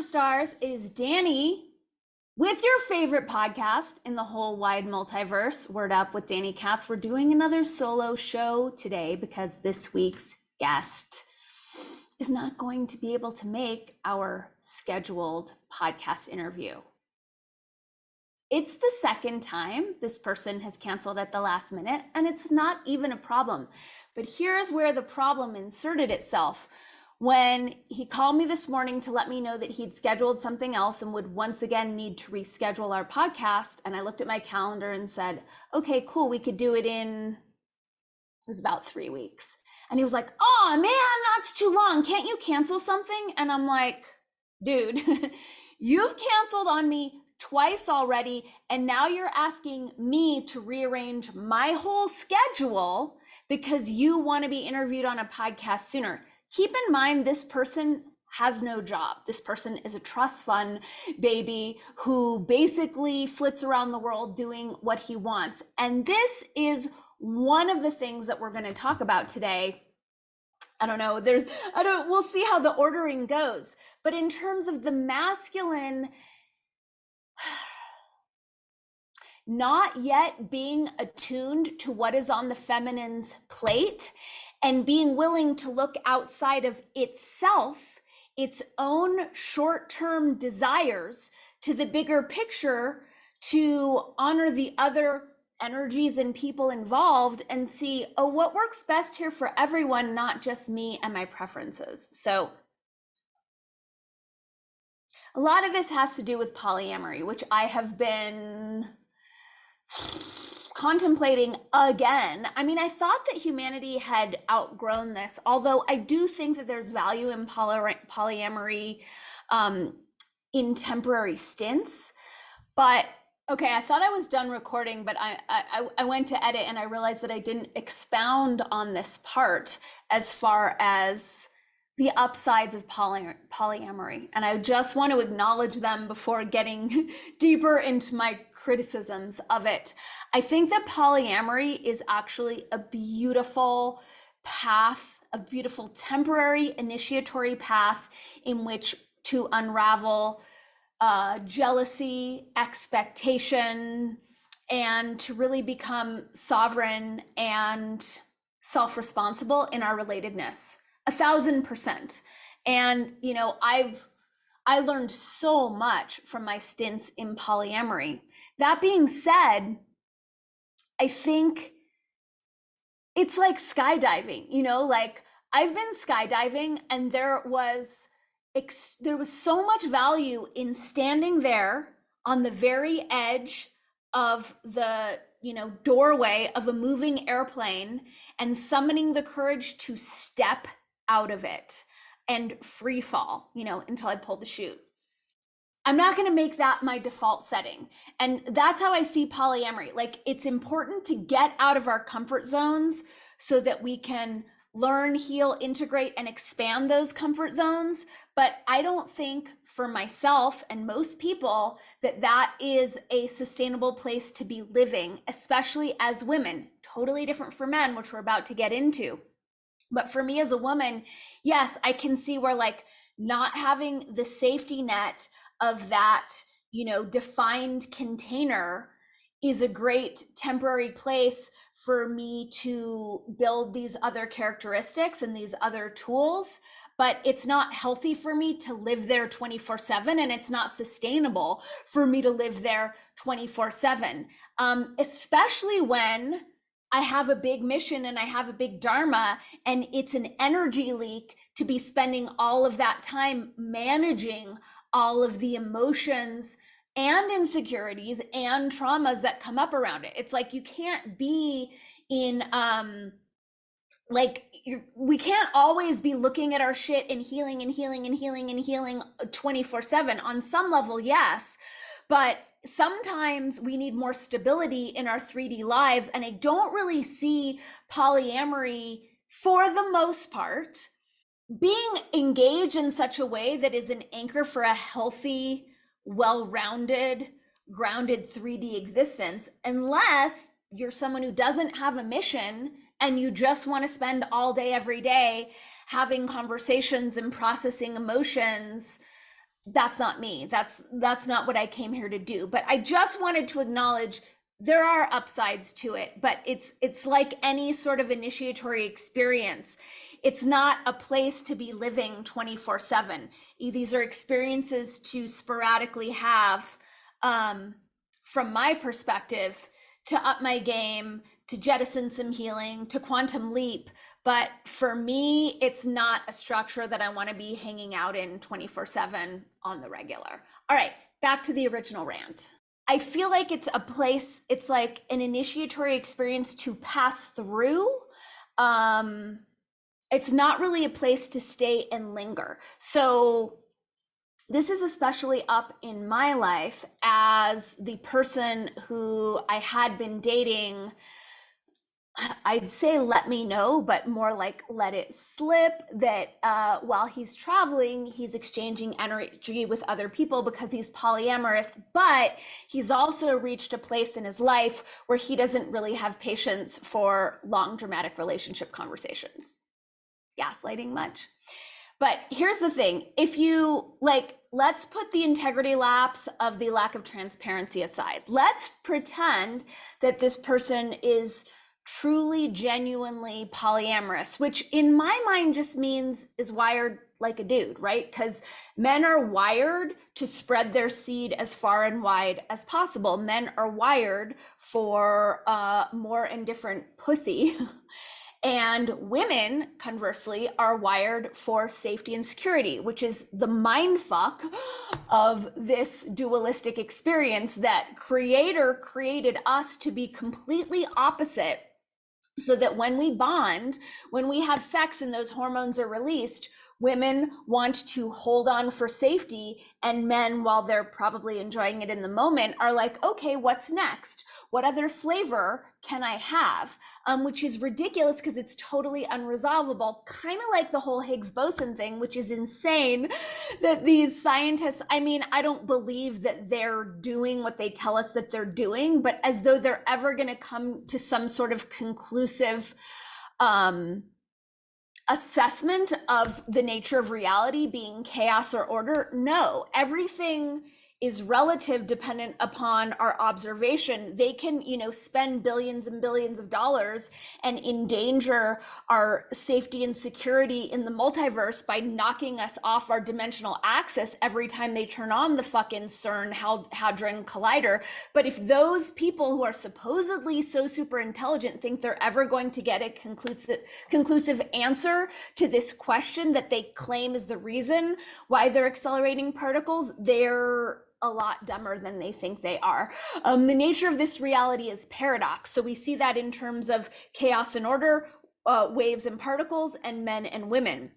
superstars. It is Danny with your favorite podcast in the whole wide multiverse, Word Up with Danny Katz. We're doing another solo show today because this week's guest is not going to be able to make our scheduled podcast interview. It's the second time this person has canceled at the last minute, and it's not even a problem. But here's where the problem inserted itself. When he called me this morning to let me know that he'd scheduled something else and would once again need to reschedule our podcast, and I looked at my calendar and said, okay, cool, we could do it in, it was about 3 weeks. And he was like, oh man, that's too long. Can't you cancel something? And I'm like, dude, you've canceled on me twice already, and now you're asking me to rearrange my whole schedule because you want to be interviewed on a podcast sooner. Keep in mind, this person has no job. This person is a trust fund baby who basically flits around the world doing what he wants. And this is one of the things that we're going to talk about today. We'll see how the ordering goes. But in terms of the masculine not yet being attuned to what is on the feminine's plate and being willing to look outside of itself, its own short-term desires, to the bigger picture, to honor the other energies and people involved and see, oh, what works best here for everyone, not just me and my preferences. So a lot of this has to do with polyamory, which I have been contemplating again. I mean, I thought that humanity had outgrown this, although I do think that there's value in polyamory in temporary stints. But okay, I thought I was done recording, but I went to edit and I realized that I didn't expound on this part as far as the upsides of polyamory. And I just want to acknowledge them before getting deeper into my criticisms of it. I think that polyamory is actually a beautiful path, a beautiful temporary initiatory path in which to unravel jealousy, expectation, and to really become sovereign and self-responsible in our relatedness. 1,000%. And, you know, I learned so much from my stints in polyamory. That being said, I think it's like skydiving, you know, like I've been skydiving and there was so much value in standing there on the very edge of the, you know, doorway of a moving airplane and summoning the courage to step out of it and free fall, you know, until I pull the chute. I'm not going to make that my default setting. And that's how I see polyamory. Like, it's important to get out of our comfort zones so that we can learn, heal, integrate, and expand those comfort zones. But I don't think for myself and most people that that is a sustainable place to be living, especially as women. Totally different for men, which we're about to get into. But for me as a woman, yes, I can see where like not having the safety net of that, you know, defined container is a great temporary place for me to build these other characteristics and these other tools. But it's not healthy for me to live there 24/7, and it's not sustainable for me to live there 24/7, especially when I have a big mission and I have a big dharma, and it's an energy leak to be spending all of that time managing all of the emotions and insecurities and traumas that come up around it. It's like you can't be in we can't always be looking at our shit and healing 24/7. On some level, yes, but sometimes we need more stability in our 3D lives. And I don't really see polyamory, for the most part, being engaged in such a way that is an anchor for a healthy, well-rounded, grounded 3D existence, unless you're someone who doesn't have a mission and you just want to spend all day, every day having conversations and processing emotions that's not me. That's not what I came here to do. But I just wanted to acknowledge there are upsides to it, but it's like any sort of initiatory experience. It's not a place to be living 24/7. These are experiences to sporadically have, from my perspective, to up my game, to jettison some healing, to quantum leap. But for me, it's not a structure that I want to be hanging out in 24/7 on the regular. All right, back to the original rant. I feel like it's a place, it's like an initiatory experience to pass through. It's not really a place to stay and linger. So this is especially up in my life as the person who I had been dating. I'd say let me know, but more like let it slip that while he's traveling, he's exchanging energy with other people because he's polyamorous, but he's also reached a place in his life where he doesn't really have patience for long, dramatic relationship conversations. Gaslighting much? But here's the thing, if you like, let's put the integrity lapse of the lack of transparency aside. Let's pretend that this person is truly, genuinely polyamorous, which in my mind just means is wired like a dude, right? Because men are wired to spread their seed as far and wide as possible. Men are wired for more and different pussy. And women, conversely, are wired for safety and security, which is the mind fuck of this dualistic experience that Creator created us to be completely opposite, so that when we bond, when we have sex and those hormones are released, women want to hold on for safety, and men, while they're probably enjoying it in the moment, are like, okay, what's next? What other flavor can I have? Which is ridiculous because it's totally unresolvable, kind of like the whole Higgs boson thing, which is insane that these scientists, I mean, I don't believe that they're doing what they tell us that they're doing, but as though they're ever going to come to some sort of conclusive assessment of the nature of reality being chaos or order. No, everything is relative, dependent upon our observation. They can, spend billions and billions of dollars and endanger our safety and security in the multiverse by knocking us off our dimensional axis every time they turn on the fucking CERN Hadron Collider. But if those people who are supposedly so super intelligent think they're ever going to get a conclusive answer to this question that they claim is the reason why they're accelerating particles, they're a lot dumber than they think they are. The nature of this reality is paradox. So we see that in terms of chaos and order, waves and particles, and men and women.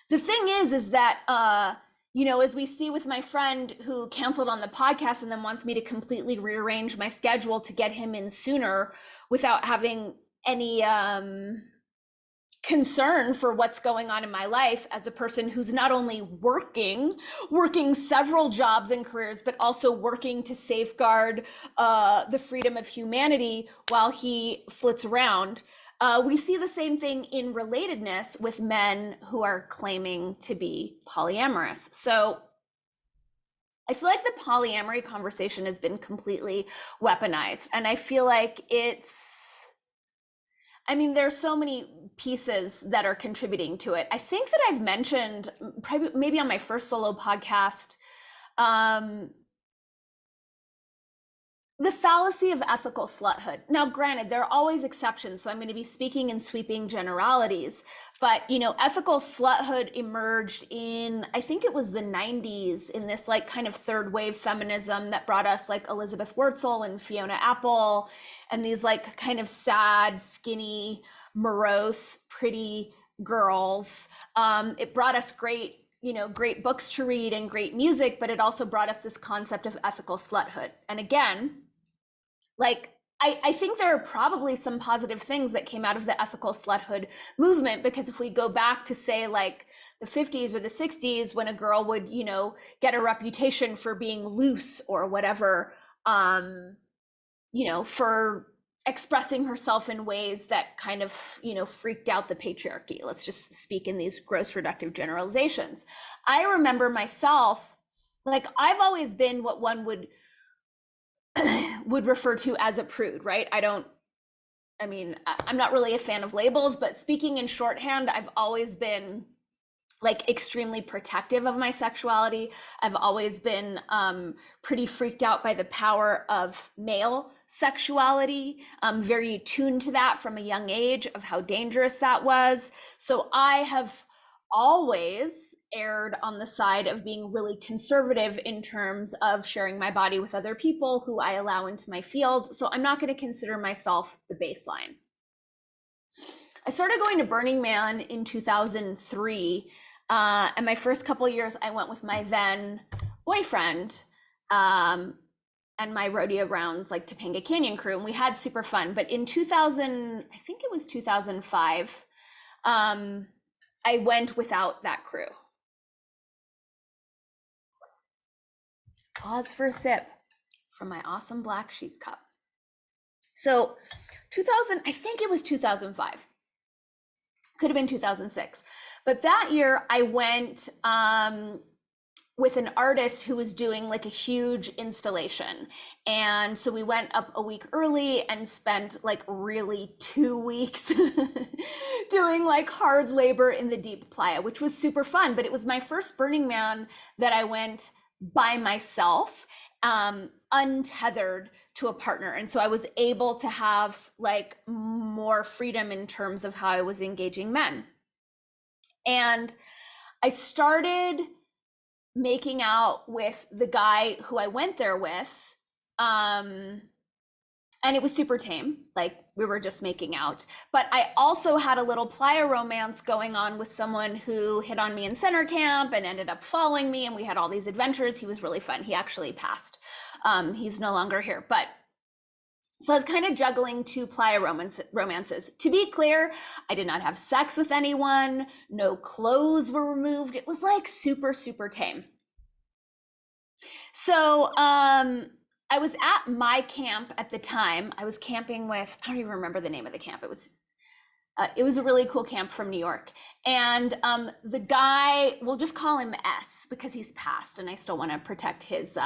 The thing is that, as we see with my friend who canceled on the podcast and then wants me to completely rearrange my schedule to get him in sooner without having any concern for what's going on in my life as a person who's not only working several jobs and careers, but also working to safeguard the freedom of humanity while he flits around. We see the same thing in relatedness with men who are claiming to be polyamorous. So I feel like the polyamory conversation has been completely weaponized, and I feel like there's so many pieces that are contributing to it. I think that I've mentioned, maybe on my first solo podcast, the fallacy of ethical sluthood. Now, granted, there are always exceptions, so I'm going to be speaking in sweeping generalities, but, ethical sluthood emerged in, I think it was the 90s, in this like kind of third wave feminism that brought us like Elizabeth Wurtzel and Fiona Apple and these like kind of sad, skinny, morose, pretty girls. It brought us great books to read and great music, but it also brought us this concept of ethical sluthood. And again, like, I think there are probably some positive things that came out of the ethical sluthood movement, because if we go back to say like the 50s or the 60s, when a girl would, get a reputation for being loose or whatever, for expressing herself in ways that kind of, freaked out the patriarchy. Let's just speak in these gross reductive generalizations. I remember myself, like, I've always been what one would refer to as a prude, right? I'm not really a fan of labels, but speaking in shorthand, I've always been like extremely protective of my sexuality. I've always been pretty freaked out by the power of male sexuality. I'm very attuned to that from a young age of how dangerous that was. So I have always erred on the side of being really conservative in terms of sharing my body with other people who I allow into my field. So I'm not going to consider myself the baseline. I started going to Burning Man in 2003. And my first couple of years, I went with my then boyfriend and my rodeo grounds, like Topanga Canyon crew, and we had super fun. But in 2000, I think it was 2005, I went without that crew. Pause for a sip from my awesome Black Sheep cup. So 2000, I think it was 2005. Could have been 2006. But that year I went with an artist who was doing like a huge installation. And so we went up a week early and spent like really 2 weeks doing like hard labor in the deep playa, which was super fun. But it was my first Burning Man that I went by myself, untethered to a partner. And so I was able to have like more freedom in terms of how I was engaging men. And I started making out with the guy who I went there with. And it was super tame, like we were just making out. But I also had a little playa romance going on with someone who hit on me in center camp and ended up following me, and we had all these adventures. He was really fun. He actually passed. He's no longer here. But so I was kind of juggling two playa romances. To be clear, I did not have sex with anyone. No clothes were removed. It was like super, super tame. So I was at my camp at the time. I was camping with, I don't even remember the name of the camp. It was a really cool camp from New York. And the guy, we'll just call him S because he's passed and I still want to protect his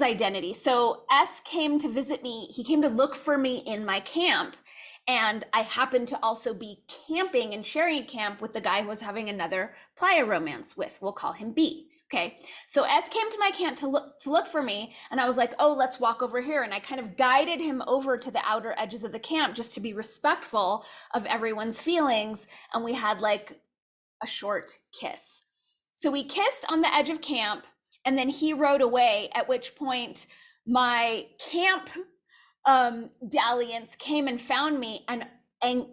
identity. So S came to visit me. He came to look for me in my camp. And I happened to also be camping and sharing a camp with the guy who was having another playa romance with. We'll call him B. Okay. So S came to my camp to look for me. And I was like, oh, let's walk over here. And I kind of guided him over to the outer edges of the camp just to be respectful of everyone's feelings. And we had like a short kiss. So we kissed on the edge of camp. And then he rode away, at which point my camp dalliance came and found me, and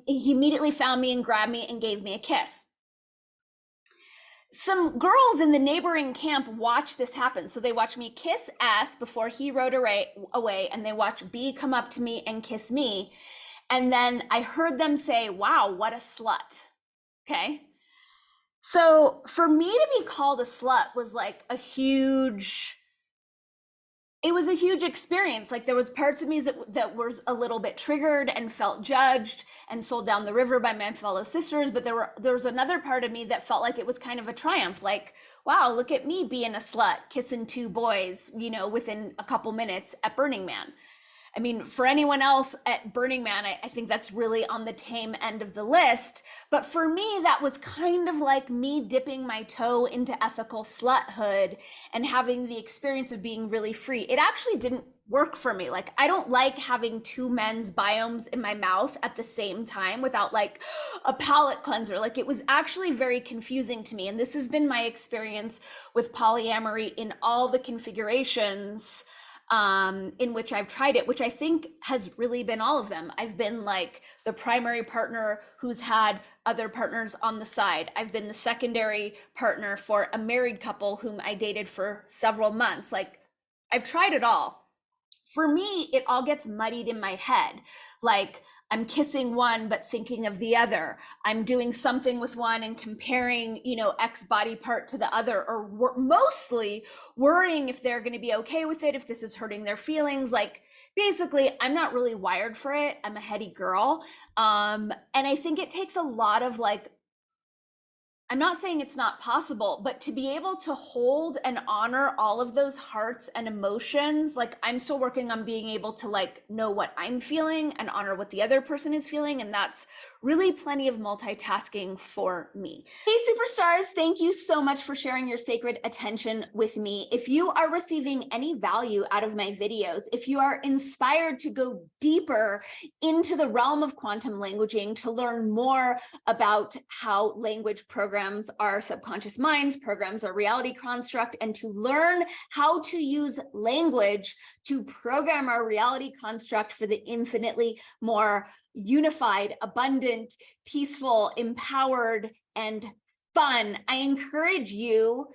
he immediately found me and grabbed me and gave me a kiss. Some girls in the neighboring camp watched this happen. So they watched me kiss S before he rode away, and they watched B come up to me and kiss me. And then I heard them say, wow, what a slut. Okay. So for me to be called a slut was like a huge experience. Like there was parts of me that was a little bit triggered and felt judged and sold down the river by my fellow sisters. But there was another part of me that felt like it was kind of a triumph. Like, wow, look at me being a slut, kissing two boys, within a couple minutes at Burning Man. I mean, for anyone else at Burning Man, I think that's really on the tame end of the list. But for me, that was kind of like me dipping my toe into ethical sluthood and having the experience of being really free. It actually didn't work for me. Like, I don't like having two men's biomes in my mouth at the same time without like a palate cleanser. Like, it was actually very confusing to me. And this has been my experience with polyamory in all the configurations in which I've tried it, which I think has really been all of them. I've been like the primary partner who's had other partners on the side. I've been the secondary partner for a married couple whom I dated for several months. Like, I've tried it all. for me, it all gets muddied in my head. Like, I'm kissing one, but thinking of the other. I'm doing something with one and comparing, X body part to the other, or mostly worrying if they're going to be okay with it, if this is hurting their feelings. Like, basically, I'm not really wired for it. I'm a heady girl. And I think it takes a lot of like, I'm not saying it's not possible, but to be able to hold and honor all of those hearts and emotions, like I'm still working on being able to like know what I'm feeling and honor what the other person is feeling. And that's really plenty of multitasking for me. Hey, superstars, thank you so much for sharing your sacred attention with me. If you are receiving any value out of my videos, if you are inspired to go deeper into the realm of quantum languaging, to learn more about how language programs our subconscious minds, programs our reality construct, and to learn how to use language to program our reality construct for the infinitely more unified, abundant, peaceful, empowered, and fun, I encourage you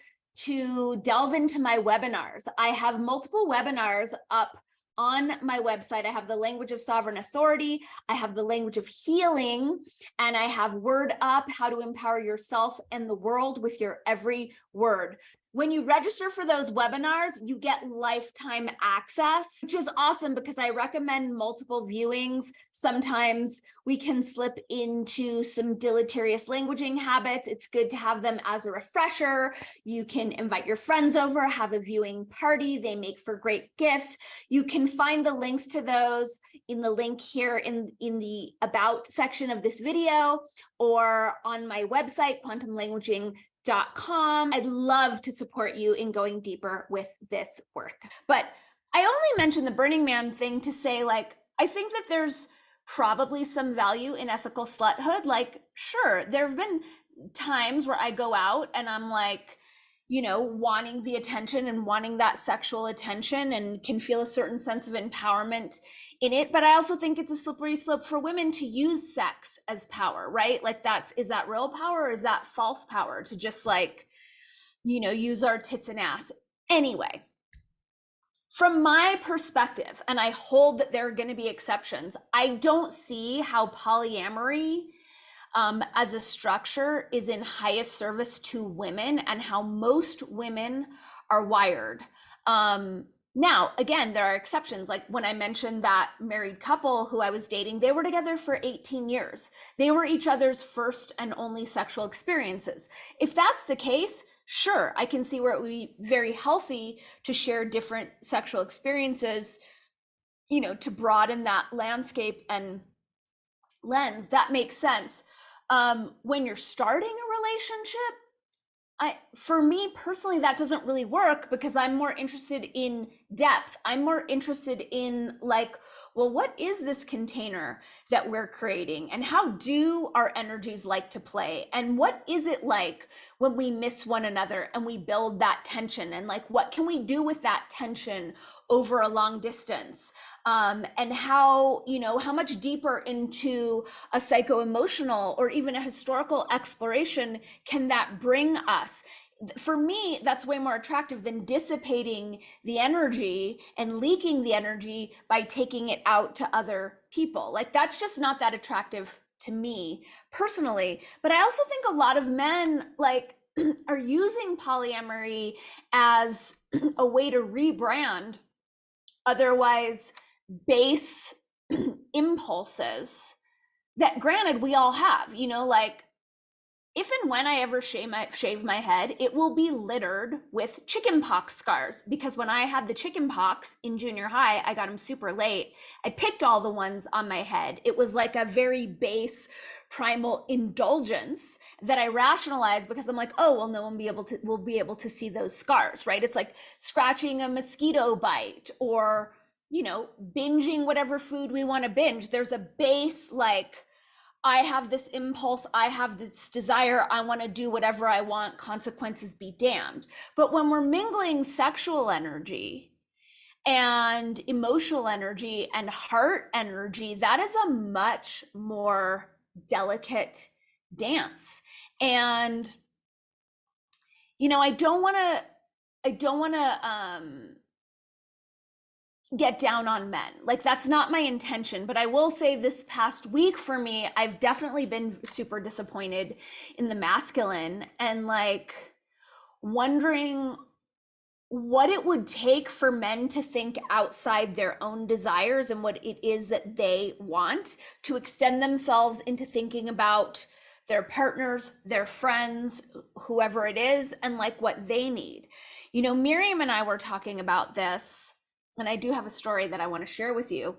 to delve into my webinars. I have multiple webinars up on my website. I have the language of sovereign authority, I have the language of healing, and I have Word Up, how to empower yourself and the world with your every word. When you register for those webinars, you get lifetime access, which is awesome because I recommend multiple viewings. Sometimes we can slip into some deleterious languaging habits. It's good to have them as a refresher. You can invite your friends over, have a viewing party. They make for great gifts. You can find the links to those in the link here in the About section of this video, or on my website, quantumlanguaging.com. I'd love to support you in going deeper with this work. But I only mentioned the Burning Man thing to say, like, I think that there's probably some value in ethical sluthood. Like, sure, there have been times where I go out and I'm like, wanting the attention and wanting that sexual attention, and can feel a certain sense of empowerment in it. But I also think it's a slippery slope for women to use sex as power, right? Like, is that real power, or is that false power to just like, use our tits and ass? Anyway, from my perspective, and I hold that there are going to be exceptions, I don't see how polyamory as a structure is in highest service to women, and how most women are wired. Now, again, there are exceptions. Like when I mentioned that married couple who I was dating, they were together for 18 years. They were each other's first and only sexual experiences. If that's the case, sure, I can see where it would be very healthy to share different sexual experiences, to broaden that landscape and lens. That makes sense. When you're starting a relationship, for me personally, that doesn't really work, because I'm more interested in depth. I'm more interested in like, well, what is this container that we're creating, and how do our energies like to play, and what is it like when we miss one another and we build that tension, and like, what can we do with that tension over a long distance, and how much deeper into a psycho-emotional or even a historical exploration can that bring us? For me, that's way more attractive than dissipating the energy and leaking the energy by taking it out to other people. Like, that's just not that attractive to me personally. But I also think a lot of men like are using polyamory as a way to rebrand otherwise base impulses that, granted, we all have. Like, if and when I ever shave my head, it will be littered with chickenpox scars, because when I had the chickenpox in junior high, I got them super late. I picked all the ones on my head. It was like a very base primal indulgence that I rationalized, because I'm like, oh, well, no one will be able to see those scars, right? It's like scratching a mosquito bite, or binging whatever food we want to binge. There's a base, like, I have this impulse, I have this desire, I want to do whatever I want, consequences be damned. But when we're mingling sexual energy and emotional energy and heart energy, that is a much more delicate dance. And I don't want to get down on men. Like, that's not my intention. But I will say this past week for me, I've definitely been super disappointed in the masculine, and like wondering what it would take for men to think outside their own desires and what it is that they want, to extend themselves into thinking about their partners, their friends, whoever it is, and like what they need. You know, Miriam and I were talking about this, and I do have a story that I want to share with you.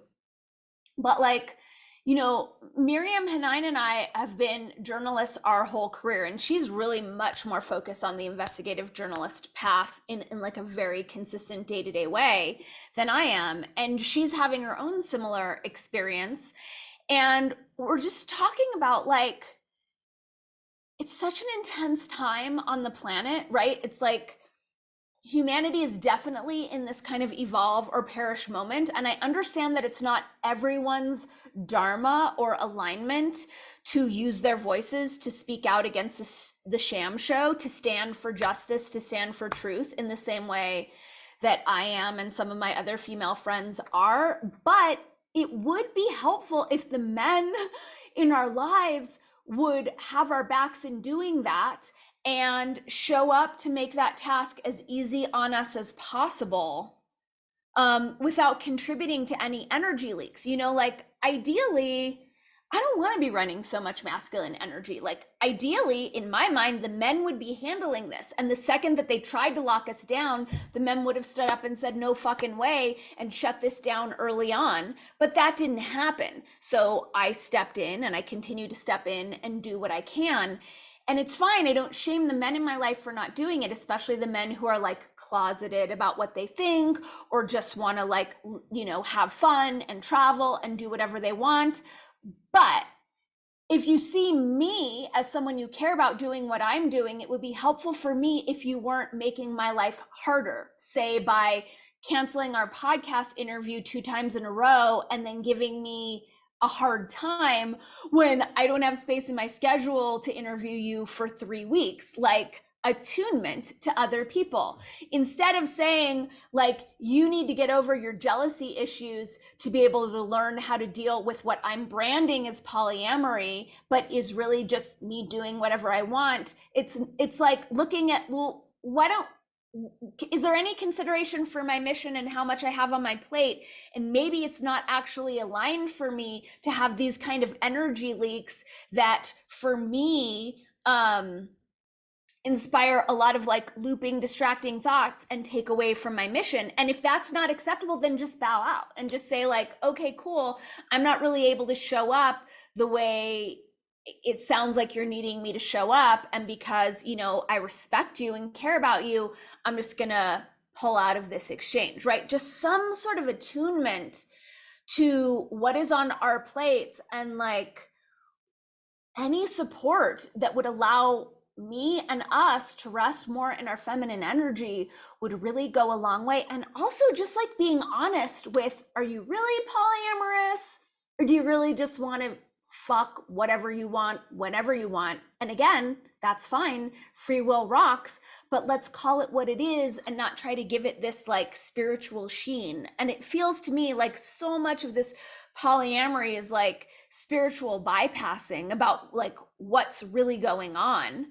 But like, you know, Miriam Hanine and I have been journalists our whole career, and she's really much more focused on the investigative journalist path in like a very consistent day-to-day way than I am. And she's having her own similar experience. And we're just talking about like, it's such an intense time on the planet, right? It's like humanity is definitely in this kind of evolve or perish moment. And I understand that it's not everyone's dharma or alignment to use their voices to speak out against the sham show, to stand for justice, to stand for truth in the same way that I am and some of my other female friends are. But it would be helpful if the men in our lives would have our backs in doing that and show up to make that task as easy on us as possible, without contributing to any energy leaks. You know, like ideally, I don't want to be running so much masculine energy. Like ideally, in my mind, the men would be handling this. And the second that they tried to lock us down, the men would have stood up and said, no fucking way, and shut this down early on. But that didn't happen. So I stepped in, and I continue to step in and do what I can. And it's fine. I don't shame the men in my life for not doing it, especially the men who are like closeted about what they think, or just want to like, you know, have fun and travel and do whatever they want. But if you see me as someone you care about doing what I'm doing, it would be helpful for me if you weren't making my life harder, say by canceling our podcast interview 2 times in a row and then giving me a hard time when I don't have space in my schedule to interview you for 3 weeks. Like attunement to other people, instead of saying like, you need to get over your jealousy issues to be able to learn how to deal with what I'm branding as polyamory, but is really just me doing whatever I want. It's like looking at, well, is there any consideration for my mission and how much I have on my plate? And maybe it's not actually aligned for me to have these kind of energy leaks that for me inspire a lot of like looping, distracting thoughts and take away from my mission. And if that's not acceptable, then just bow out and just say like, okay, cool, I'm not really able to show up the way it sounds like you're needing me to show up. And because, you know, I respect you and care about you, I'm just gonna pull out of this exchange, right? Just some sort of attunement to what is on our plates, and like any support that would allow me and us to rest more in our feminine energy would really go a long way. And also just like being honest with, are you really polyamorous, or do you really just want to fuck whatever you want, whenever you want? And again, that's fine. Free will rocks, but let's call it what it is and not try to give it this like spiritual sheen. And it feels to me like so much of this polyamory is like spiritual bypassing about like what's really going on,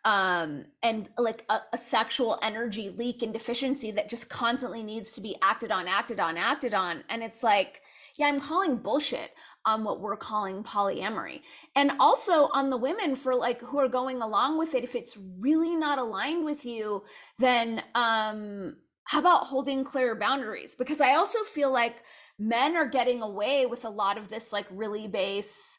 and like a sexual energy leak and deficiency that just constantly needs to be acted on. And it's like, yeah, I'm calling bullshit on what we're calling polyamory. And also on the women for like who are going along with it, if it's really not aligned with you, then how about holding clear boundaries? Because I also feel like men are getting away with a lot of this like really base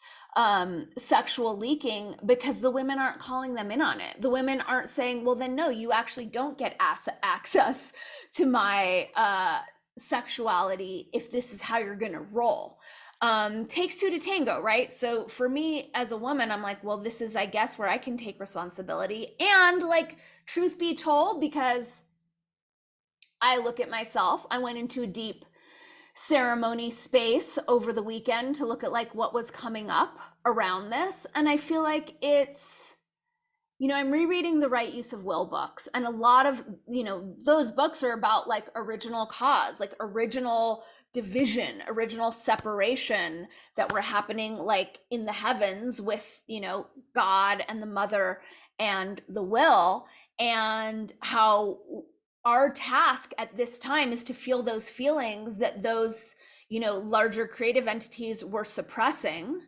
sexual leaking because the women aren't calling them in on it. The women aren't saying, well, then no, you actually don't get access to my sexuality if this is how you're gonna roll. Takes 2 to tango, right? So for me as a woman, I'm like, well, this is, I guess, where I can take responsibility. And like, truth be told, because I look at myself, I went into a deep ceremony space over the weekend to look at like what was coming up around this. And I feel like it's I'm rereading the Right Use of Will books, and a lot of, those books are about like original cause, like original division, original separation that were happening like in the heavens with, God and the mother and the will, and how our task at this time is to feel those feelings that those, larger creative entities were suppressing.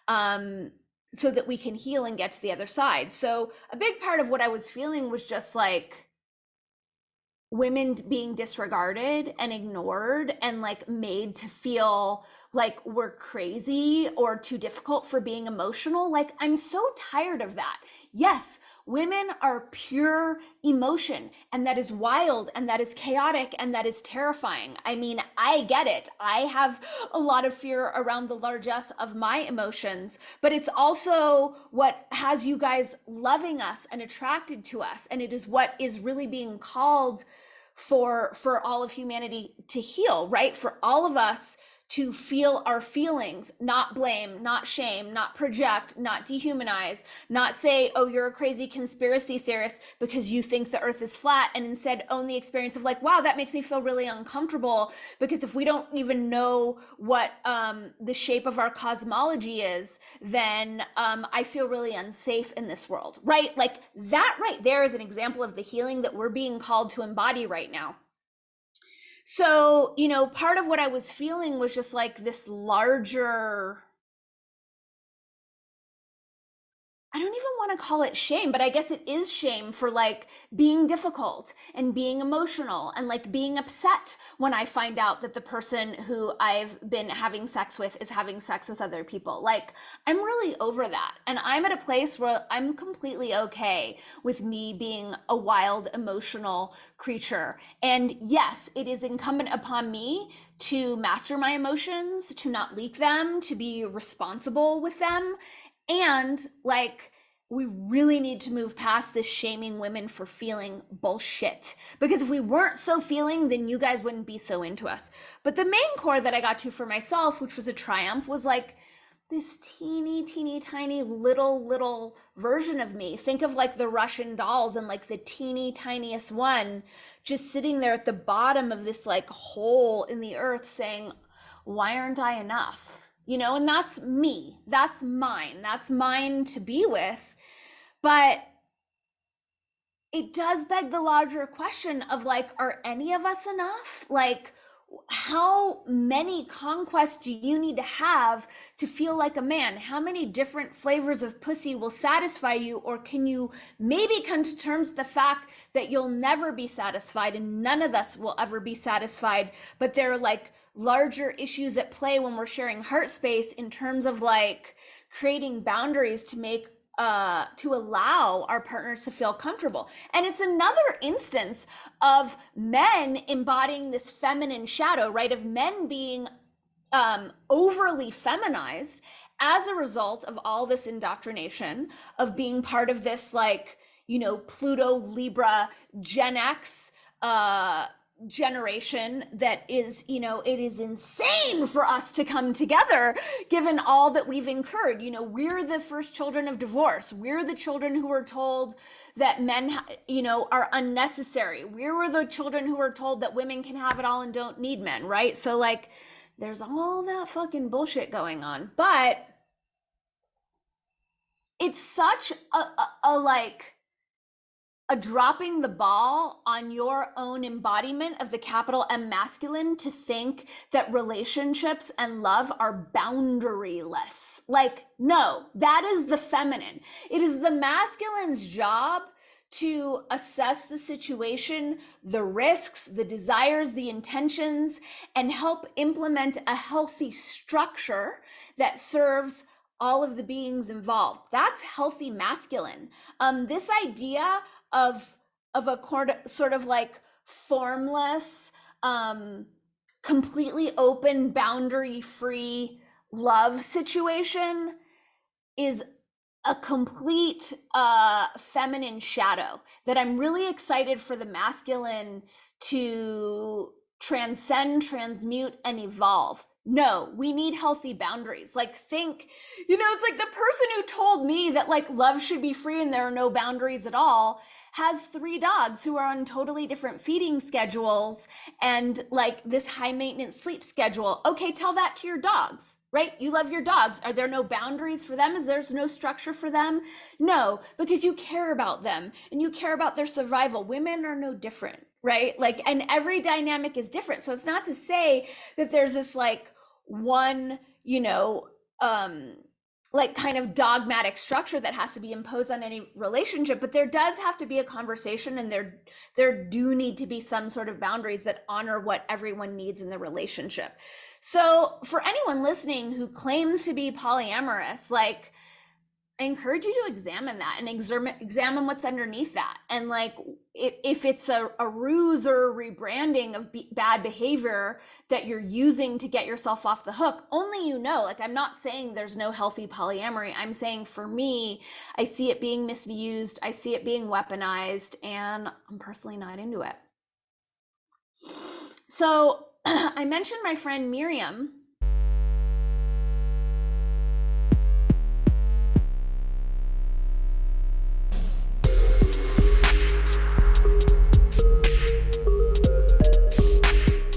Um, so that we can heal and get to the other side. So a big part of what I was feeling was just like women being disregarded and ignored and like made to feel like we're crazy or too difficult for being emotional. Like, I'm so tired of that. Yes, women are pure emotion, and that is wild, and that is chaotic, and that is terrifying. I mean, I get it. I have a lot of fear around the largesse of my emotions, but it's also what has you guys loving us and attracted to us, and it is what is really being called for all of humanity to heal, right? For all of us to feel our feelings, not blame, not shame, not project, not dehumanize, not say, oh, you're a crazy conspiracy theorist because you think the earth is flat, and instead own the experience of like, wow, that makes me feel really uncomfortable, because if we don't even know what the shape of our cosmology is, then I feel really unsafe in this world, right? Like, that right there is an example of the healing that we're being called to embody right now. So, part of what I was feeling was just like this larger, I don't even want to call it shame, but I guess it is shame for like being difficult and being emotional and like being upset when I find out that the person who I've been having sex with is having sex with other people. Like, I'm really over that. And I'm at a place where I'm completely okay with me being a wild, emotional creature. And yes, it is incumbent upon me to master my emotions, to not leak them, to be responsible with them, and like, we really need to move past this shaming women for feeling bullshit. Because if we weren't so feeling, then you guys wouldn't be so into us. But the main core that I got to for myself, which was a triumph, was like this teeny, teeny, tiny little version of me. Think of like the Russian dolls, and like the teeny, tiniest one just sitting there at the bottom of this like hole in the earth saying, why aren't I enough? And that's me. That's mine. That's mine to be with. But it does beg the larger question of like, are any of us enough? Like, how many conquests do you need to have to feel like a man? How many different flavors of pussy will satisfy you? Or can you maybe come to terms with the fact that you'll never be satisfied, and none of us will ever be satisfied? But there are like larger issues at play when we're sharing heart space, in terms of like creating boundaries to make to allow our partners to feel comfortable. And it's another instance of men embodying this feminine shadow, right? Of men being overly feminized as a result of all this indoctrination, of being part of this like, Pluto, Libra, Gen X generation that is, it is insane for us to come together given all that we've incurred. We're the first children of divorce. We're the children who were told that men, are unnecessary. We were the children who were told that women can have it all and don't need men, right? So like, there's all that fucking bullshit going on. But it's such a like a dropping the ball on your own embodiment of the capital M masculine to think that relationships and love are boundaryless. Like, no, that is the feminine. It is the masculine's job to assess the situation, the risks, the desires, the intentions, and help implement a healthy structure that serves all of the beings involved. That's healthy masculine. This idea of a sort of like formless, completely open, boundary free love situation is a complete feminine shadow that I'm really excited for the masculine to transcend, transmute, and evolve. No, we need healthy boundaries. Like, think, it's like the person who told me that like love should be free and there are no boundaries at all has 3 dogs who are on totally different feeding schedules and like this high maintenance sleep schedule. Okay, tell that to your dogs, right? You love your dogs. Are there no boundaries for them? Is there's no structure for them? No, because you care about them and you care about their survival. Women are no different, right? Like, and every dynamic is different. So it's not to say that there's this like one, like kind of dogmatic structure that has to be imposed on any relationship, but there does have to be a conversation, and there do need to be some sort of boundaries that honor what everyone needs in the relationship. So for anyone listening who claims to be polyamorous, like, I encourage you to examine that and examine what's underneath that. And like, if it's a ruse or a rebranding of bad behavior that you're using to get yourself off the hook, only like, I'm not saying there's no healthy polyamory. I'm saying for me, I see it being misused. I see it being weaponized, and I'm personally not into it. So I mentioned my friend Miriam,